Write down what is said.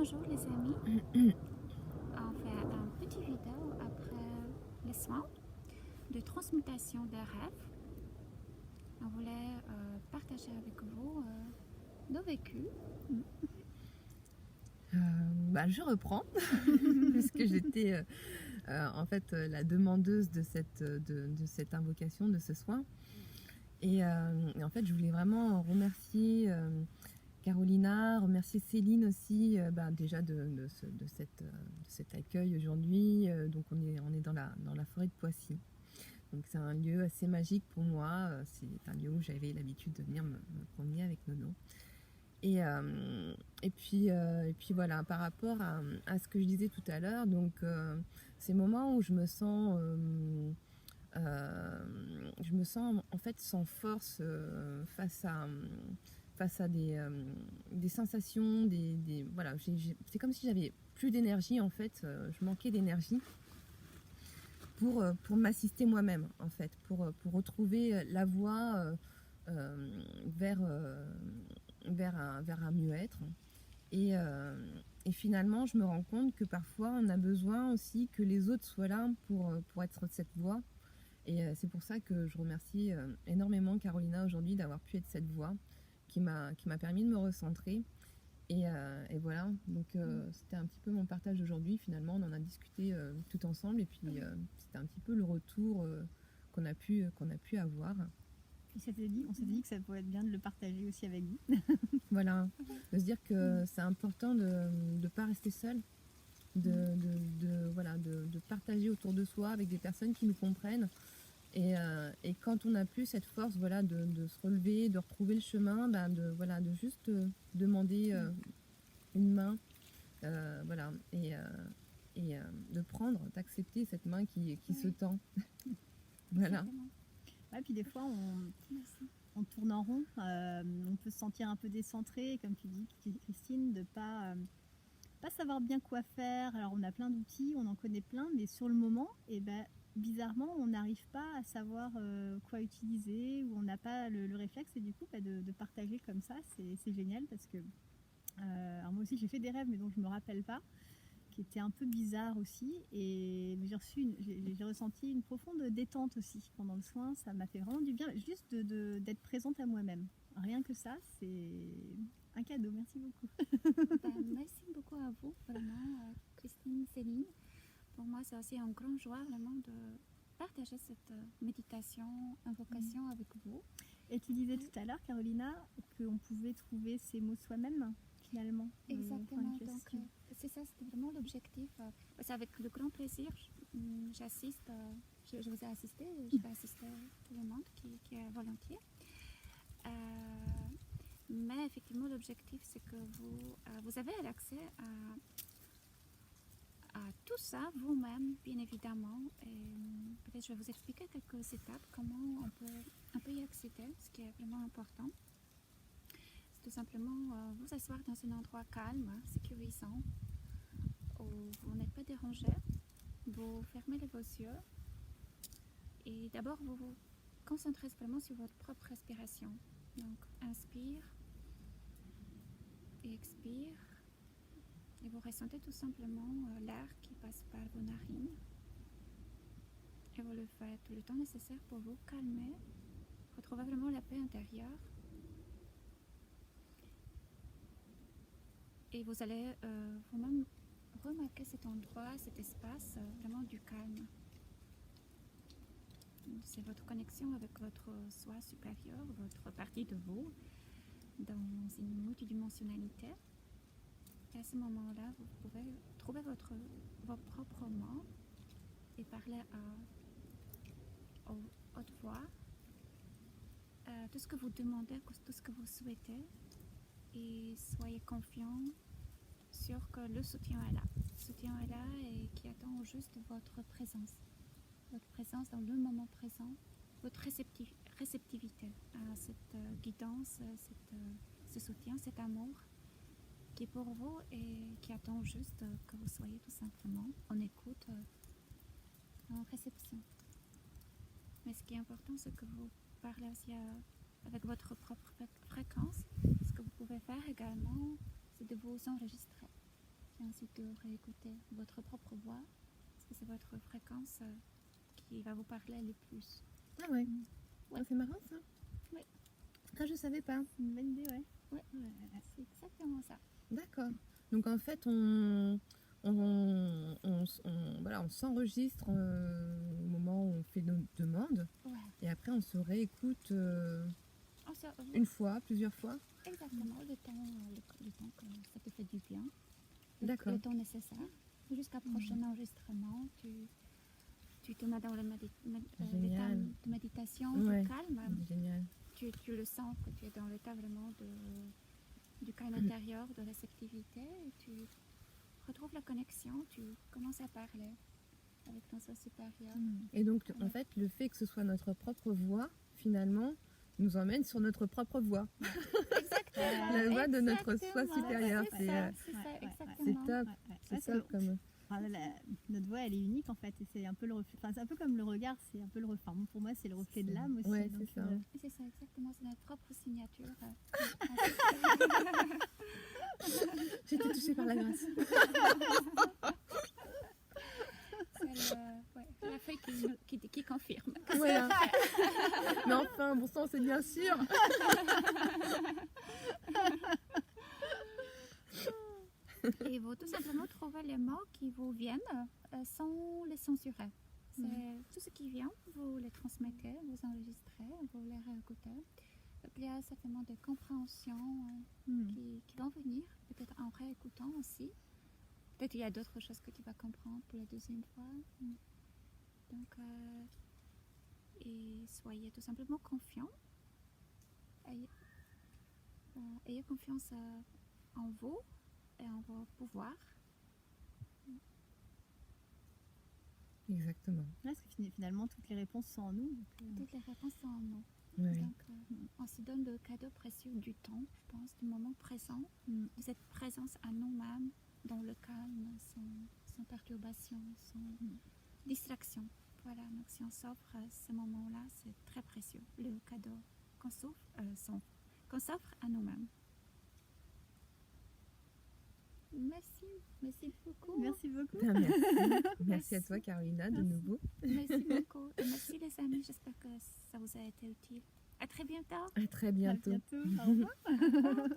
Bonjour les amis, on fait un petit vidéo après les soins de transmutation des rêves. On voulait partager avec vous nos vécus. Je reprends puisque j'étais en fait la demandeuse de cette invocation, de ce soin. Et en fait, je voulais vraiment remercier Carolina, remercier Céline aussi, déjà de cet accueil aujourd'hui. Donc on est dans la forêt de Poissy. Donc c'est un lieu assez magique pour moi. C'est un lieu où j'avais l'habitude de venir me promener avec Nono. Et puis voilà, par rapport à ce que je disais tout à l'heure, donc ces moments où je me sens en fait sans force face à des sensations, voilà, c'est comme si j'avais plus d'énergie en fait, je manquais d'énergie pour m'assister moi-même en fait, pour retrouver la voie vers un mieux-être. Et finalement, je me rends compte que parfois, on a besoin aussi que les autres soient là pour être cette voix. Et c'est pour ça que je remercie énormément Carolina aujourd'hui d'avoir pu être cette voix qui m'a permis de me recentrer. Et voilà, donc c'était un petit peu mon partage aujourd'hui. Finalement, on en a discuté tout ensemble. Et puis, c'était un petit peu le retour qu'on a pu avoir. On s'était dit que ça pourrait être bien de le partager aussi avec vous. Voilà, de se dire que c'est important de ne pas rester seul, de partager autour de soi avec des personnes qui nous comprennent. Et quand on n'a plus cette force, voilà, de se relever, de retrouver le chemin, de juste demander une main, voilà, et de prendre, d'accepter cette main qui se tend. Voilà. Ouais, puis des fois, on tourne en rond, on peut se sentir un peu décentré, comme tu dis, Christine, de pas savoir bien quoi faire. Alors on a plein d'outils, on en connaît plein, mais sur le moment, bizarrement, on n'arrive pas à savoir quoi utiliser, ou on n'a pas le réflexe, et du coup, de partager comme ça, c'est génial, parce que alors moi aussi j'ai fait des rêves, mais dont je me rappelle pas, qui était un peu bizarre aussi, et j'ai ressenti une profonde détente aussi pendant le soin. Ça m'a fait vraiment du bien, juste d'être présente à moi-même. Rien que ça, c'est un cadeau. Merci beaucoup. Merci beaucoup à vous, vraiment, Christine, Céline. Pour moi, c'est aussi un grand joie vraiment de partager cette méditation, invocation avec vous. Et tu disais tout à l'heure, Carolina, qu'on pouvait trouver ces mots soi-même, finalement. Exactement, donc c'est ça, c'était vraiment l'objectif. C'est avec le grand plaisir, j'assiste, je vous ai assisté, je vais assister tout le monde qui est volontiers. Mais effectivement, l'objectif, c'est que vous avez l'accès à tout ça vous-même, bien évidemment. Et peut-être je vais vous expliquer quelques étapes, comment on peut y accéder, ce qui est vraiment important. Tout simplement vous asseoir dans un endroit calme, sécurisant, où vous n'êtes pas dérangé. Vous fermez vos yeux et d'abord vous vous concentrez vraiment sur votre propre respiration. Donc inspire et expire, et vous ressentez tout simplement l'air qui passe par vos narines, et vous le faites le temps nécessaire pour vous calmer, retrouver vraiment la paix intérieure. Et vous allez vous-même remarquer cet endroit, cet espace, vraiment du calme. C'est votre connexion avec votre soi supérieur, votre partie de vous, dans une multidimensionnalité. Et à ce moment-là, vous pouvez trouver vos propres mots et parler à haute voix tout ce que vous demandez, tout ce que vous souhaitez. Et soyez confiants sur que le soutien est là. Le soutien est là et qui attend juste votre présence. Votre présence dans le moment présent, votre réceptivité à cette guidance, ce soutien, cet amour qui est pour vous et qui attend juste que vous soyez tout simplement en écoute, en réception. Mais ce qui est important, c'est que vous parlez aussi avec votre propre fréquence. Ce que vous pouvez faire également, c'est de vous enregistrer. et ensuite de réécouter votre propre voix, parce que c'est votre fréquence qui va vous parler le plus. Ah ouais. Ouais. Ah, c'est marrant ça. Ouais. Ah, je savais pas. C'est une bonne idée, ouais. Ouais, c'est exactement ça. D'accord. Donc en fait, voilà, on s'enregistre au moment où on fait nos demandes Ouais. et après on se réécoute Oh, ça, une fois, plusieurs fois. exactement, le temps que ça te fait du bien. D'accord. Le temps nécessaire. Jusqu'à prochain enregistrement, tu te mets dans l'état Génial. de méditation, Ouais. du calme. Génial. Tu le sens que tu es dans l'état vraiment du calme intérieur, de réceptivité. Et tu retrouves la connexion, tu commences à parler avec ton soi supérieur. Et donc en fait, le fait que ce soit notre propre voix, finalement, nous emmène sur notre propre voix. Exactement. La voix de notre soi Exactement. supérieur. C'est C'est ça, c'est ouais, ça, ouais, ouais. c'est exactement. top. Ouais. C'est Parce top que, comme. enfin, notre voix, elle est unique en fait, et c'est un peu le reflet. Enfin, c'est un peu comme le regard, c'est un peu le reflet. Enfin, pour moi, c'est le reflet de l'âme aussi. Ouais, donc, c'est ça. C'est ça, exactement. C'est notre propre signature. J'ai été touchée par la grâce. C'est la feuille qui confirme. Voilà. Mais enfin, bon sang, c'est bien sûr. Et il faut tout simplement trouver les mots qui vous viennent sans les censurer. C'est tout ce qui vient, vous les transmettez, vous enregistrez, vous les réécoutez. Il y a certainement des compréhensions qui vont venir, peut-être en réécoutant aussi. Peut-être il y a d'autres choses que tu vas comprendre pour la deuxième fois. Donc, et soyez tout simplement confiants. Ayez confiance en vous et en vos pouvoirs. Exactement. Parce que finalement, toutes les réponses sont en nous. Donc, Toutes les réponses sont en nous. Ouais. Donc, on se donne le cadeau précieux du temps, je pense, du moment présent, de cette présence à nous-mêmes, dans le calme, sans perturbation, sans distraction. Voilà, donc si on s'offre ce moment-là, c'est très précieux, le cadeau qu'on s'offre à nous-mêmes. Merci beaucoup. merci beaucoup. Ah, merci. Merci à toi, Carolina, de nouveau. Merci beaucoup. Et merci les amis, j'espère que ça vous a été utile. À très bientôt. À très À bientôt. bientôt. Au revoir.